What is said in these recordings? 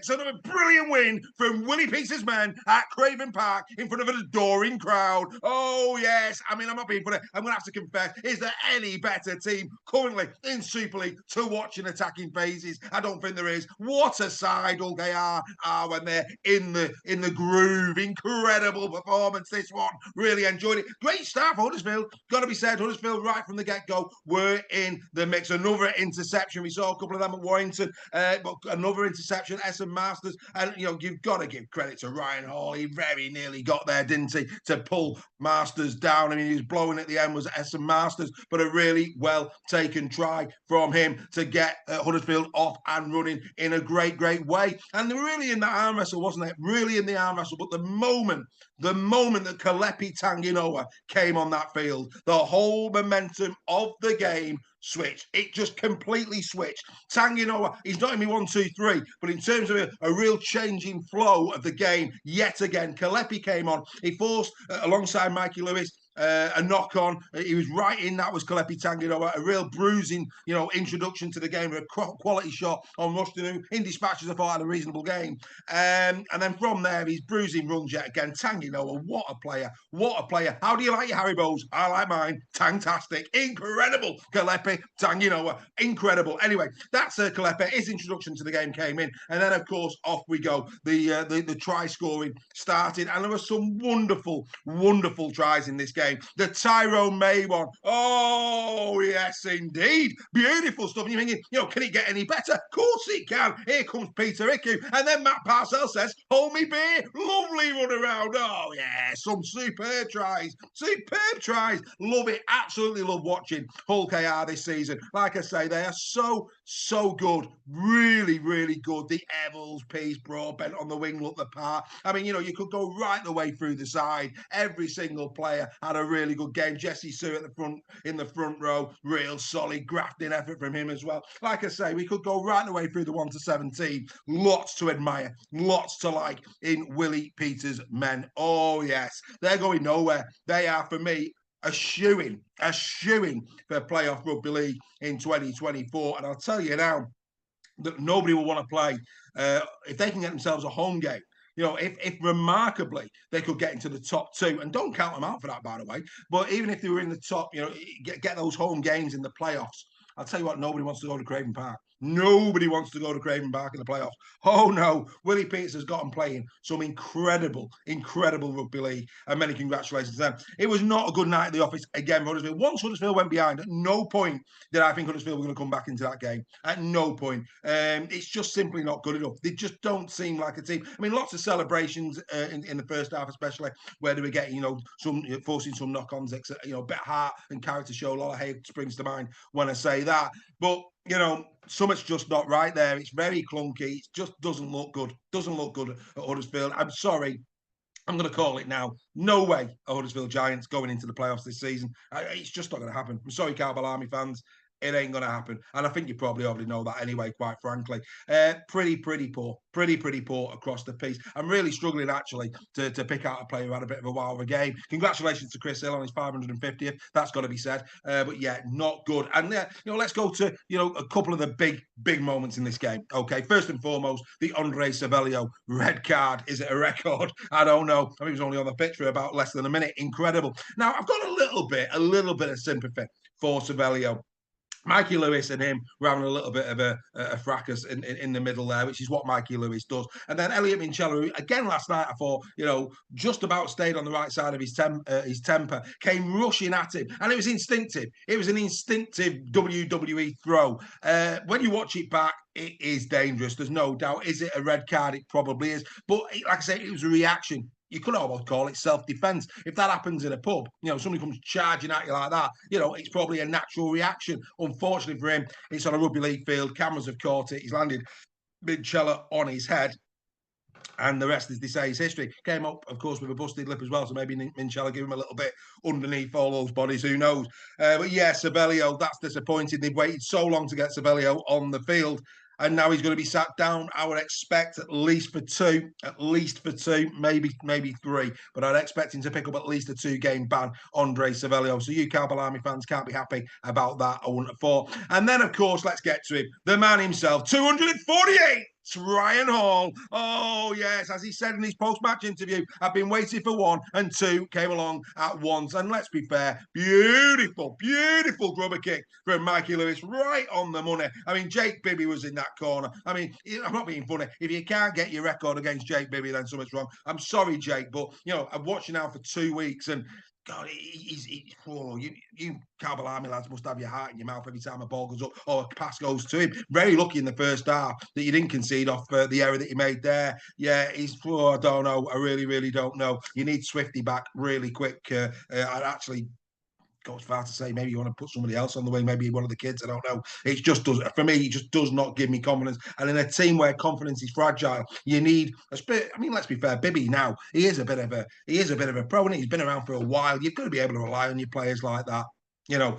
6. Another brilliant win from Willie Peters' men at Craven Park in front of an adoring crowd. Oh, yes. I mean, I'm not being funny. I'm going to have to confess, is there any better team currently in Super League to watch in attacking phases? I don't think there is. What a side all they are when they're in the groove. Incredible performance, this one. Really enjoyed it. Great start for Huddersfield. Got to be said, Huddersfield right from the get-go were in the mix. Another interception. We saw a couple of them at Warrington, but another interception, Essen Masters. And, you know, you've got to give credit to Ryan Hall. He very nearly got there, didn't he, to pull Masters down. I mean, he was blowing at the end, was Essen Masters, but a really well-taken try from him to get Huddersfield off and running in a great, great way. And they're really in that arm wrestle, wasn't it? Really in the arm wrestle. But the moment that Kalepi Tanginoa came on that field, the whole momentum of the game switched. It just completely switched. Tanginoa, he's not in me 1, 2, 3, but in terms of a real changing flow of the game, yet again, Kalepi came on. He forced, alongside Mikey Lewis, a knock on. He was right in. That was Kalepi Tanginoa. A real bruising, you know, introduction to the game. A quality shot on Rushton, in dispatches, I thought had a reasonable game. And then from there, he's bruising runs yet again. Tanginoa, what a player. What a player. How do you like your Haribos? I like mine. Tangtastic. Incredible. Kalepi Tanginoa. Incredible. Anyway, that's Kalepi. His introduction to the game came in. And then, of course, off we go. The try scoring started. And there were some wonderful, wonderful tries in this game. The Tyrone May one. Oh, yes, indeed. Beautiful stuff. And you're thinking, you know, can it get any better? Of course it can. Here comes Peter Iku. And then Matt Parcell says, hold me beer. Lovely run around. Oh, yeah, some superb tries. Superb tries. Love it. Absolutely love watching Hull KR this season. Like I say, they are so good. Really, really good. The Evans piece, Broadbent on the wing, look the part. I mean, you know, you could go right the way through the side. Every single player had a really good game. Jesse Sue at the front, in the front row, real solid grafting effort from him as well. Like I say, we could go right the way through the 1 to 17. Lots to admire, lots to like in Willie Peters' men. Oh yes, they're going nowhere. They are, for me, a shoo-in for playoff rugby league in 2024. And I'll tell you now that nobody will want to play if they can get themselves a home game. You know, if remarkably they could get into the top 2, and don't count them out for that, by the way. But even if they were in the top, you know, get those home games in the playoffs, I'll tell you what, nobody wants to go to Craven Park. Nobody wants to go to Craven Park in the playoffs. Oh no, Willie Peters has got them playing some incredible rugby league, and many congratulations to them. It was not a good night at the office again for Huddersfield. Once Huddersfield went behind, at no point did I think Huddersfield were going to come back into that game. At no point. It's just simply not good enough. They just don't seem like a team. I mean, lots of celebrations in the first half, especially where they were getting, you know, forcing some knock-ons, you know, a bit of heart and character show. A lot of hate springs to mind when I say that. But you know, something's just not right there. It's very clunky. It just doesn't look good. Doesn't look good at Huddersfield. I'm sorry. I'm going to call it now. No way are Huddersfield Giants going into the playoffs this season. It's just not going to happen. I'm sorry, Carbal Army fans. It ain't going to happen. And I think you probably already know that anyway, quite frankly. Pretty poor. Pretty poor across the piece. I'm really struggling, actually, to pick out a player who had a bit of a wow of a game. Congratulations to Chris Hill on his 550th. That's got to be said. But yeah, not good. And you know, let's go to, you know, a couple of the big moments in this game. Okay, first and foremost, the Andre Savelio red card. Is it a record? I don't know. I mean, he was only on the pitch for about less than a minute. Incredible. Now, I've got a little bit of sympathy for Savelio. Mikey Lewis and him were having a little bit of a fracas in the middle there, which is what Mikey Lewis does. And then Elliot Minchella, who, again, last night, I thought, you know, just about stayed on the right side of his temper, came rushing at him. And it was instinctive. It was an instinctive WWE throw. When you watch it back, it is dangerous. There's no doubt. Is it a red card? It probably is. But like I say, it was a reaction. You could almost call it self-defense. If that happens in a pub, you know, somebody comes charging at you like that, you know, it's probably a natural reaction. Unfortunately for him, it's on a rugby league field. Cameras have caught it. He's landed Minchella on his head. And the rest, as they say, is history. Came up, of course, with a busted lip as well. So maybe Minchella gave him a little bit underneath all those bodies. Who knows? But yeah, Savelio, that's disappointing. They've waited so long to get Savelio on the field. And now he's going to be sat down. I would expect at least for two, maybe 3. But I'd expect him to pick up at least a 2-game ban, Andre Savelio. So you Carbal Army fans can't be happy about that, I wouldn't have thought. And then, of course, let's get to him. The man himself, 248 It's Ryan Hall. Oh, yes, as he said in his post-match interview, I've been waiting for one, and two came along at once. And let's be fair, beautiful, beautiful grubber kick from Mikey Lewis, right on the money. I mean, Jake Bibby was in that corner. I mean, I'm not being funny. If you can't get your record against Jake Bibby, then something's wrong. I'm sorry, Jake, but, you know, I've watched you now for 2 weeks, and God, you Cowbell Army lads must have your heart in your mouth every time a ball goes up or a pass goes to him. Very lucky in the first half that you didn't concede off the error that you made there. Yeah, I don't know. I really, really don't know. You need Swifty back really quick. I'd actually go as far to say maybe you want to put somebody else on the wing, maybe one of the kids. I don't know. It just does, for me, it just does not give me confidence. And in a team where confidence is fragile, you need a spirit. I mean, let's be fair, Bibby now, he is a bit of a pro, and he's been around for a while. You've got to be able to rely on your players like that, you know.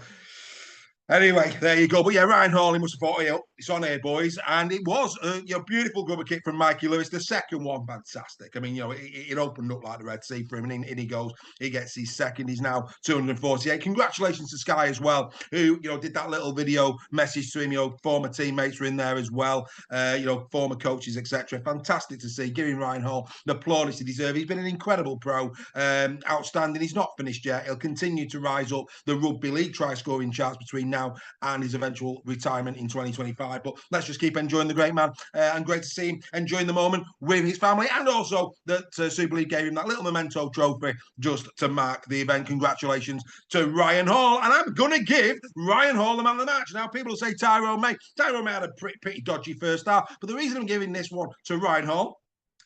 Anyway, there you go. But yeah, Ryan Hall, he must have thought, hey, it's on here, boys. And it was a beautiful grubber kick from Mikey Lewis. The second one, fantastic. I mean, it opened up like the Red Sea for him. And in he goes. He gets his second. He's now 248. Congratulations to Sky as well, who, did that little video message to him. Former teammates were in there as well. Former coaches, etc. Fantastic to see. Giving Ryan Hall the plaudits he deserves. He's been an incredible pro. Outstanding. He's not finished yet. He'll continue to rise up the Rugby League try-scoring charts between now and his eventual retirement in 2025. But let's just keep enjoying the great man, and great to see him enjoying the moment with his family, and also that Super League gave him that little memento trophy just to mark the event. Congratulations to Ryan Hall, and I'm going to give Ryan Hall the man of the match. Now, people will say Tyrone May. Tyrone May had a pretty dodgy first half, but the reason I'm giving this one to Ryan Hall,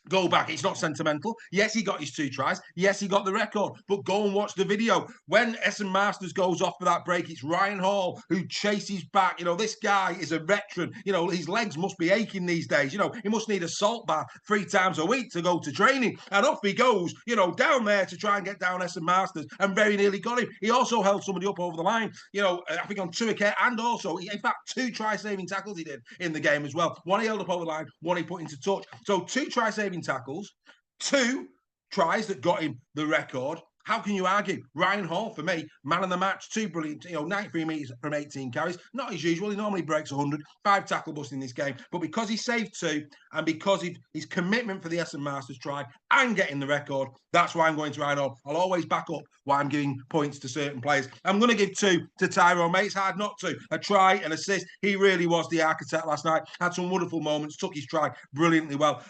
go back. It's not sentimental. Yes, he got his 2 tries. Yes, he got the record. But go and watch the video. When Essen Masters goes off for that break, it's Ryan Hall who chases back. This guy is a veteran. His legs must be aching these days. He must need a salt bath 3 times a week to go to training. And off he goes, down there to try and get down Essen Masters, and very nearly got him. He also held somebody up over the line, I think on 2 occasions, and also, in fact, 2 try-saving tackles he did in the game as well. One he held up over the line, one he put into touch. So 2 try-saving tackles, 2 tries that got him the record. How can you argue? Ryan Hall, for me, man of the match, 2 brilliant, 93 metres from 18 carries. Not as usual. He normally breaks 100. 5 tackle busts in this game. But because he saved 2, and because of his commitment for the Essen Masters try and getting the record, that's why I'm going to Ryan Hall. I'll always back up why I'm giving points to certain players. I'm going to give 2 to Tyrone May. It's hard not to. A try, an assist. He really was the architect last night. Had some wonderful moments. Took his try brilliantly well.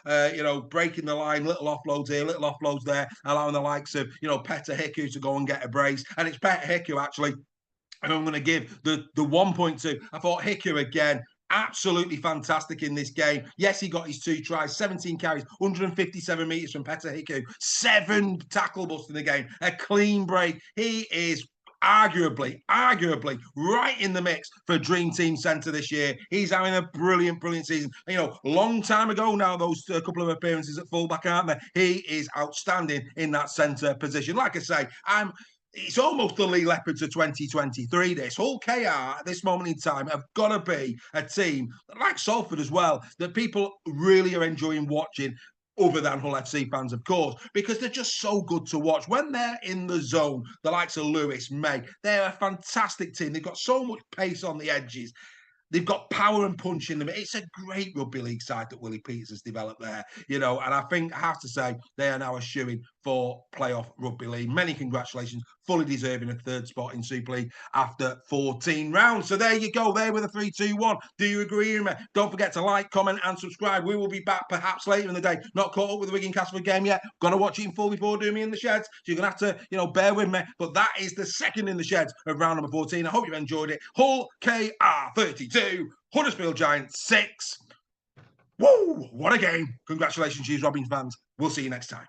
Breaking the line, little offloads here, little offloads there, allowing the likes of, Petter Hiku to go and get a brace. And it's Petter Hiku, actually, and I'm going to give the 1.2. I thought Hiku again, absolutely fantastic in this game. Yes, he got his 2 tries, 17 carries, 157 metres from Petter Hiku, 7 tackle busts in the game, a clean break. He is arguably right in the mix for Dream Team Centre this year. He's having a brilliant season. Long time ago now, those couple of appearances at fullback, aren't there? He is outstanding in that centre position. Like I say, it's almost the Lee Leopards of 2023. This Hull KR at this moment in time have got to be a team like Salford as well that people really are enjoying watching, other than Hull FC fans, of course, because they're just so good to watch. When they're in the zone, the likes of Lewis, May, they're a fantastic team. They've got so much pace on the edges. They've got power and punch in them. It's a great rugby league side that Willie Peters has developed there, and I think I have to say they are now a shoo-in for playoff rugby league. Many congratulations, fully deserving a 3rd spot in Super League after 14 rounds. So there you go, there with a 3-2-1. Do you agree with me? Don't forget to like, comment and subscribe. We will be back perhaps later in the day. Not caught up with the Wigan Castleford game yet. Going to watch it in full before doing me in the sheds. So you're going to have to, bear with me. But that is the second in the sheds of round number 14. I hope you've enjoyed it. Hull KR 32, Huddersfield Giants 6. Woo! What a game. Congratulations, Cheese Robins fans. We'll see you next time.